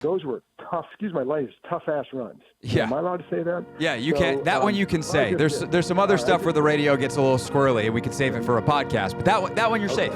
those were tough, excuse my language, tough-ass runs. Yeah. Am I allowed to say that? Yeah, you can. That one you can say. There's some other stuff where the radio gets a little squirrely, and we can save it for a podcast. But that one you're safe.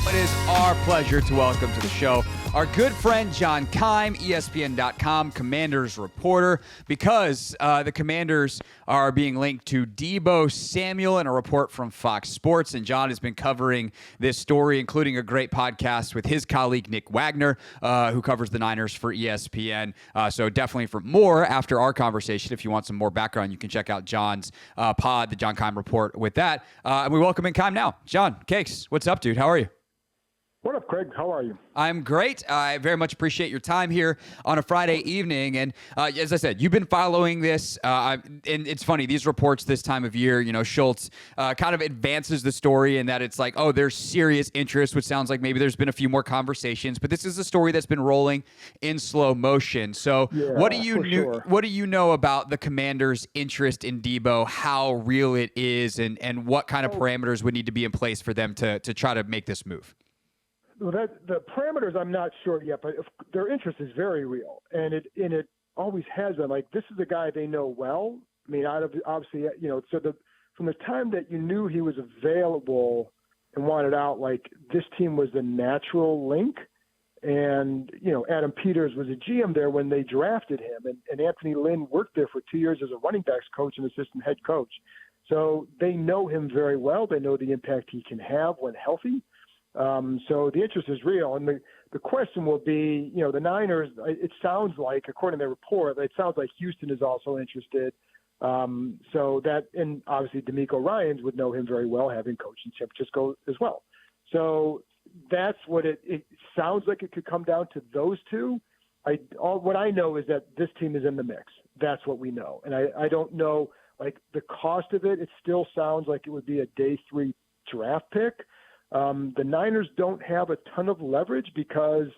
It is our pleasure to welcome to the show our good friend John Keim, ESPN.com Commanders reporter, because the Commanders are being linked to Deebo Samuel in a report from Fox Sports, and John has been covering this story, including a great podcast with his colleague Nick Wagner, who covers the Niners for ESPN. So definitely for more after our conversation, if you want some more background, you can check out John's pod, the John Keim Report, with that. And we welcome in Keim now. John, Cakes, what's up, dude? How are you? What up, Craig? How are you? I'm great. I very much appreciate your time here on a Friday evening. And as I said, you've been following this. And it's funny, these reports this time of year, Schultz kind of advances the story in that it's like, oh, there's serious interest, which sounds like maybe there's been a few more conversations. But this is a story that's been rolling in slow motion. So what do you know about the Commanders' interest in Deebo, how real it is, and what kind of parameters would need to be in place for them to try to make this move? Well, the parameters I'm not sure yet, but their interest is very real, and it always has been. Like, this is a guy they know well. I mean, obviously, from the time that you knew he was available and wanted out, like, this team was the natural link. And, Adam Peters was a GM there when they drafted him, and Anthony Lynn worked there for 2 years as a running backs coach and assistant head coach. So they know him very well. They know the impact he can have when healthy. So the interest is real. And the question will be, the Niners, it sounds like, according to their report, it sounds like Houston is also interested. So that, and obviously DeMeco Ryans would know him very well, having coached in San Francisco as well. So that's what it sounds like. It could come down to those two. What I know is that this team is in the mix. That's what we know. And I don't know, like, the cost of it. It still sounds like it would be a day 3 draft pick. The Niners don't have a ton of leverage because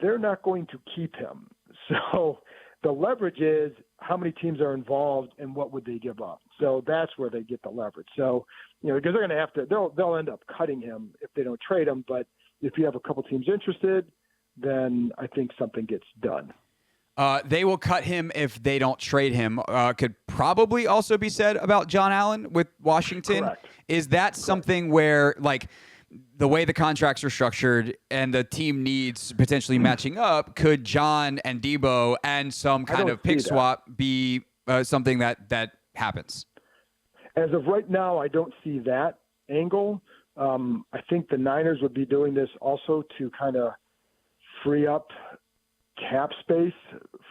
they're not going to keep him. So the leverage is how many teams are involved and what would they give up. So that's where they get the leverage. So, because they're going to have to, they'll end up cutting him if they don't trade him. But if you have a couple teams interested, then I think something gets done. They will cut him if they don't trade him. Could probably also be said about John Allen with Washington. Correct. Is that something where, like, the way the contracts are structured and the team needs potentially matching up, could John and Deebo and some kind of pick swap be something that happens? As of right now, I don't see that angle. I think the Niners would be doing this also to kind of free up cap space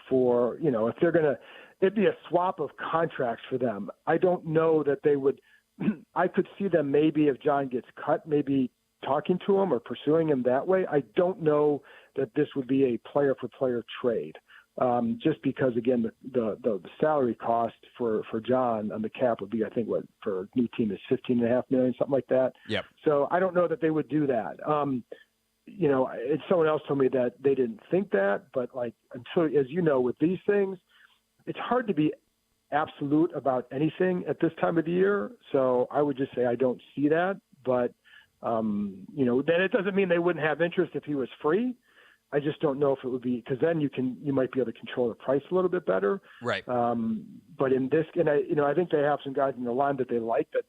for, if they're going to, it'd be a swap of contracts for them. I don't know that they would, I could see them maybe if John gets cut, maybe talking to him or pursuing him that way. I don't know that this would be a player for player trade. Just because, again, the salary cost for John on the cap would be, I think, what for a new team is $15.5 million, something like that. Yep. So I don't know that they would do that. Someone else told me that they didn't think that, but like, until, as you know, with these things, it's hard to be absolute about anything at this time of the year. So I would just say I don't see that, but then it doesn't mean they wouldn't have interest if he was free. I just don't know if it would be, because then you might be able to control the price a little bit better. Right. But in this, and I think they have some guys in the line that they like that's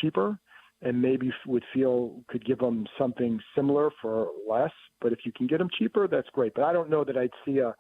cheaper, and maybe could give them something similar for less. But if you can get them cheaper, that's great. But I don't know that I'd see a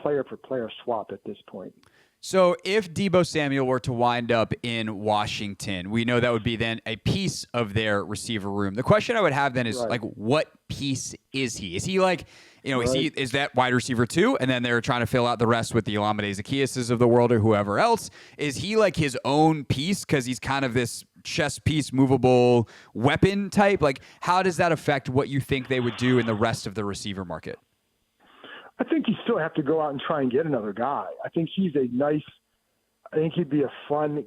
player-for-player swap at this point. So if Deebo Samuel were to wind up in Washington, we know that would be then a piece of their receiver room. The question I would have then is, like, what piece is he? Is he like, is that wide receiver 2? And then they're trying to fill out the rest with the Olamide Zacchaeuses of the world or whoever else. Is he like his own piece because he's kind of this chess piece, movable weapon type? Like, how does that affect what you think they would do in the rest of the receiver market? I think you still have to go out and try and get another guy. I think he'd be a fun,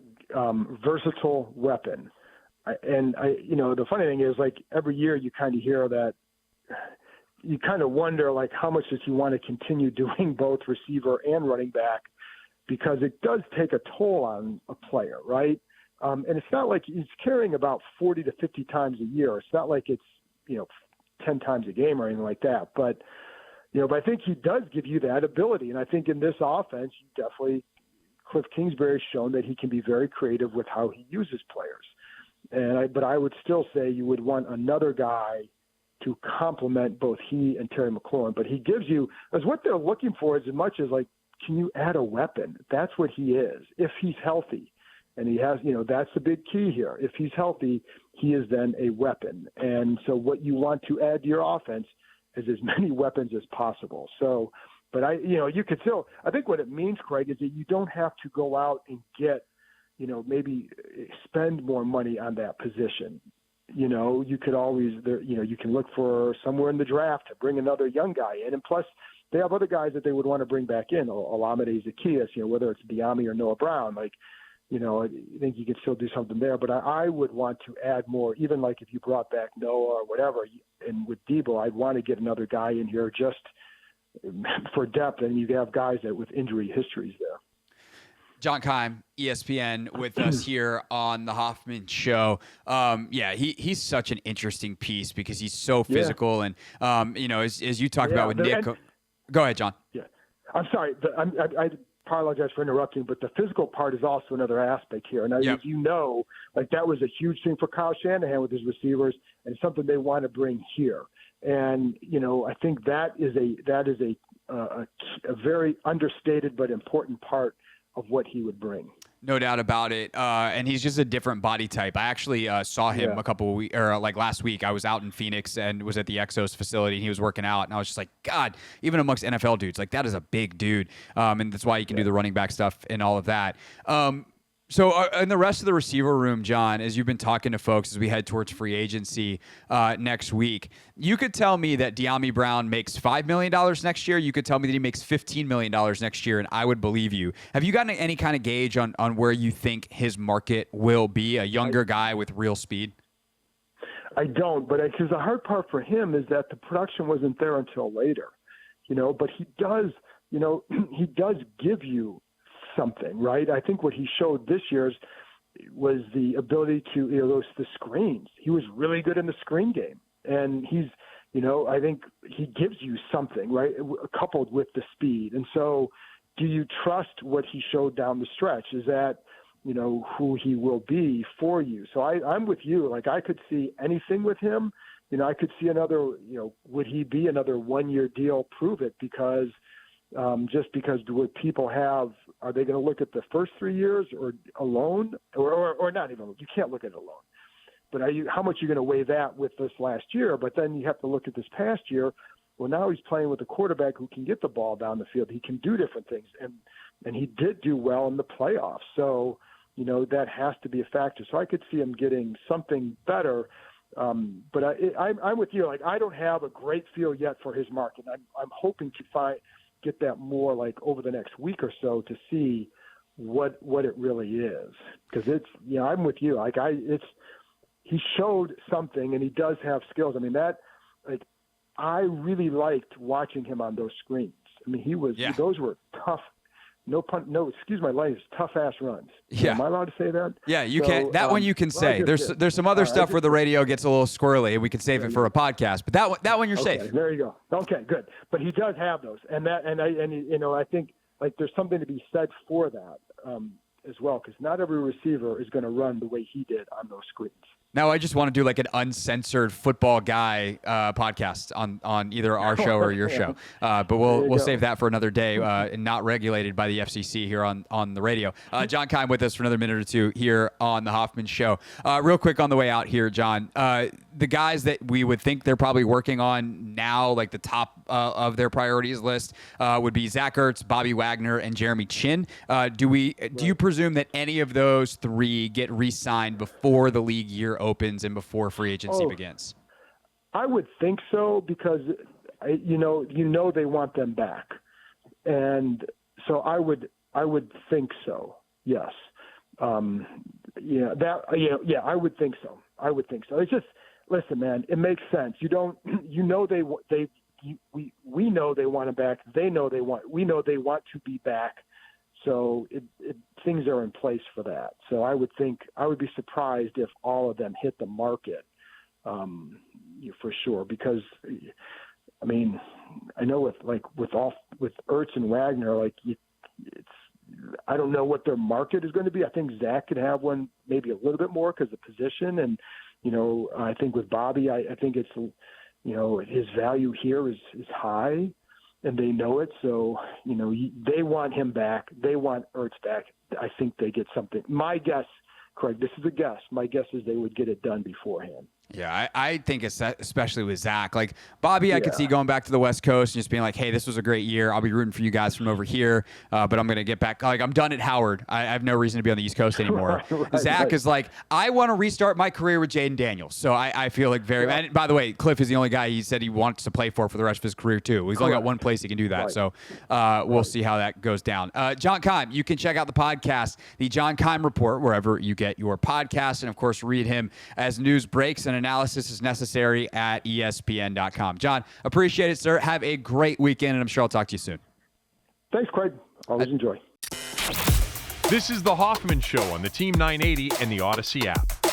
versatile weapon. The funny thing is, like, every year you kind of hear that, you kind of wonder, like, how much does he want to continue doing both receiver and running back, because it does take a toll on a player, right? And it's not like he's carrying about 40 to 50 times a year. It's not like it's, 10 times a game or anything like that. But I think he does give you that ability. And I think in this offense, Cliff Kingsbury's shown that he can be very creative with how he uses players. But I would still say you would want another guy to complement both he and Terry McLaurin. But he gives you, as what they're looking for is as much as like, can you add a weapon? That's what he is. If he's healthy, and he has, that's the big key here. If he's healthy, he is then a weapon. And so what you want to add to your offense is as many weapons as possible. So, but you could still, I think what it means, Craig, is that you don't have to go out and get, maybe spend more money on that position. You could always, you can look for somewhere in the draft to bring another young guy in. And plus, they have other guys that they would want to bring back in, Olamide Zaccheaus, whether it's Diami or Noah Brown. Like, I think you can still do something there. But I would want to add more, even like if you brought back Noah or whatever. And with Deebo, I'd want to get another guy in here just for depth. And you have guys that with injury histories there. John Keim, ESPN, with us here on the Hoffman Show. He's such an interesting piece because he's so physical. And, as you talked about with Nick. Go ahead, John. Yeah. I'm sorry. I apologize for interrupting, but the physical part is also another aspect here. And as you know, like that was a huge thing for Kyle Shanahan with his receivers and something they want to bring here. And, I think that is a very understated but important part of what he would bring. No doubt about it. And he's just a different body type. I actually saw him a couple of weeks, or like last week. I was out in Phoenix and was at the Exos facility, and he was working out. And I was just like, God, even amongst NFL dudes, like that is a big dude. And that's why he can do the running back stuff and all of that. So in the rest of the receiver room, John, as you've been talking to folks as we head towards free agency next week, you could tell me that Diami Brown makes $5 million next year. You could tell me that he makes $15 million next year, and I would believe you. Have you gotten any kind of gauge on where you think his market will be, a younger guy with real speed? I don't, but because the hard part for him is that the production wasn't there until later, but he does give you something, right? I think what he showed this year was the ability to, the screens. He was really good in the screen game. And he's, I think he gives you something, right? Coupled with the speed. And so do you trust what he showed down the stretch? Is that, who he will be for you? So I'm with you. Like I could see anything with him. I could see another, would he be another 1-year deal? Prove it, because just because what people have, are they going to look at the first 3 years or alone or not even? You can't look at it alone. But how much are you going to weigh that with this last year? But then you have to look at this past year. Well, now he's playing with a quarterback who can get the ball down the field. He can do different things, and he did do well in the playoffs. So that has to be a factor. So I could see him getting something better. But I'm with you. Like I don't have a great feel yet for his market. I'm hoping to get that more like over the next week or so to see what it really is. Because it's, I'm with you. Like he showed something and he does have skills. I mean, I really liked watching him on those screens. I mean, those were tough. Excuse my language, tough ass runs. Yeah. Am I allowed to say that? Yeah, you can. That one you can say. There's some other stuff where the radio gets a little squirrely, and we can save it for a podcast. But that one you're safe. There you go. Okay, good. But he does have those, and I think like there's something to be said for that as well, because not every receiver is going to run the way he did on those screens. Now I just want to do like an uncensored football guy podcast on either our show or your show, but we'll save that for another day and not regulated by the FCC here on the radio. John Keim with us for another minute or two here on the Hoffman Show. Real quick on the way out here, John, the guys that we would think they're probably working on now, like the top of their priorities list, would be Zach Ertz, Bobby Wagner, and Jeremy Chin. Do you presume that any of those three get re-signed before the league year opens and before free agency begins? I would think so, because they want them back, and so I would think so. Yes, I would think so. It's just, listen, man, it makes sense. We know they want them back. We know they want to be back. So things are in place for that. So I would be surprised if all of them hit the market, for sure, because I mean, I know with Ertz and Wagner, I don't know what their market is going to be. I think Zach could have one maybe a little bit more because of position, and I think with Bobby, I think it's his value here is high, and they know it. So they want him back. They want Ertz back. I think they get something. My guess, Craig, this is a guess. My guess is they would get it done beforehand. Yeah, I think it's especially with Zach. Like Bobby, I could see going back to the West Coast and just being like, hey, this was a great year. I'll be rooting for you guys from over here, but I'm going to get back. Like, I'm done at Howard. I have no reason to be on the East Coast anymore. Zach is like, I want to restart my career with Jaden Daniels. So I feel like and by the way, Cliff is the only guy he said he wants to play for the rest of his career, too. He's only got one place he can do that. Right. So we'll see how that goes down. John Keim, you can check out the podcast, the John Keim Report, wherever you get your podcast. And, of course, read him as news breaks and analysis is necessary at ESPN.com. John, appreciate it, sir. Have a great weekend, and I'm sure I'll talk to you soon. Thanks, Craig. Always enjoy. This is The Hoffman Show on the Team 980 and the Odyssey app.